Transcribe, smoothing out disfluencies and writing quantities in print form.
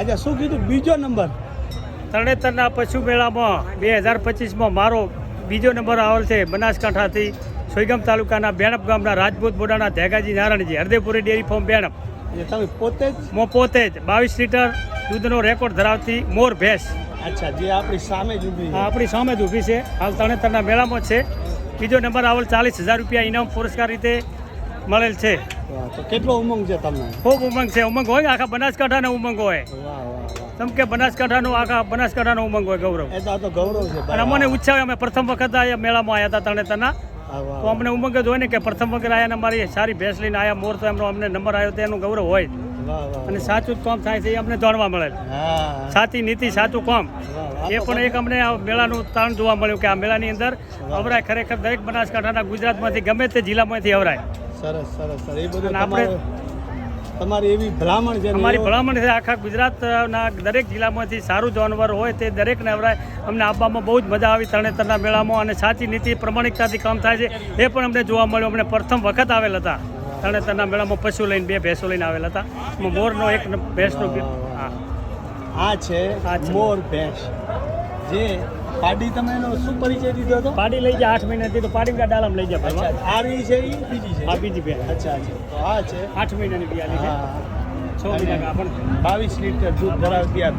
अच्छा શું કીધું બીજો નંબર તરણેતરના પશુ મેળામાં 2025માં મારો બીજો નંબર આવેલ છે બનાસકાંઠાથી સોયગામ તાલુકાના બેણપ ગામના રાજપૂત બોડાના ધેગાજી નારાયણજી હરદેપુરી ડેરી ફાર્મ બેણપ. એ તમે પોતે જ પોતે જ 22 લીટર દૂધનો રેકોર્ડ ધરાવતી મોર ભેંસ અચ્છા જે આપણી સામે જ ઊભી છે. આપણી સામે જ ઊભી છે. હાલ તરણેતરના મેળામાં છે. બીજો નંબર આવેલ 40,000 રૂપિયા ઇનામ પુરસ્કાર રીતે મળેલ છે. વાહ, તો કેટલો ઉમંગ છે તમને? ખૂબ ઉમંગ છે. ઉમંગ હોય આખા બનાસકાંઠાનો ઉમંગ હોય. વાહ વાહ વાહ કેમ કે આખા બનાસકાંઠાનો ઉમંગ હોય ગૌરવ. એ તો આ તો ગૌરવ છે અને ભાઈ. અમને ઉત્સાહ અમે પ્રથમ વખત આ મેળામાં આવ્યા હતા તરણેતરના. હા, વાહ, તો અમને ઉમંગ જ હોય ને કે પ્રથમ વખત આવ્યા ને મારી સારી ભેંસ લઈને આવ્યા મોર તો એમનો અમને નંબર આવ્યો તો એનું ગૌરવ હોય. વાહ વાહ અને સાચું જ કામ થાય છે એ અમને જાણવા મળે. હા સાચી નીતિ સાચું કામ વાહ, વાહ. એ પણ એક અમને આ મેળાનું તાણ જોવા મળ્યું કે આ મેળાની અંદર અવરાય ખરેખર દરેક બનાસકાંઠાના ગુજરાતમાંથી ગમે તે જિલ્લામાંથી અવરાય. સરસ સરસ સર એ બધું અને આપણે તમારી એવી ભલામણ છે ને અમારી એવો- ભલામણ છે આખા ગુજરાતના દરેક જિલ્લામાંથી સારું જાનવર હોય તે દરેકને અવરાય અમને આપવામાં બહુ જ મજા આવી તરણેતરના મેળામાં. અને સાચી નીતિ પ્રમાણિકતાથી કામ થાય છે એ પણ અમને જોવા મળ્યું. અમને પ્રથમ વખત આવેલ હતા તરણેતરના મેળામાં પશુ લઈને 2 ભેંસો લઈને આવેલ હતા. મોરનો એક ભેંસનો હા આ છે આ છે. મોર ભેંસ જે પાડી તમે એનો શું પરિચય દીધો હતો? પાડી લઈ જાય 8 મહિનાથી તો પાડી ડાલામાં લઈ જાય અચ્છા ભરવા. આ રહી છે એ બીજી છે આ બીજી ભેંસ અચ્છા અચ્છા તો આ છે 8 મહિનાની બિયાલી છે. હા 6 મહિના ગાભણ છે. 22 લીટર દૂધ ધરાવતી આ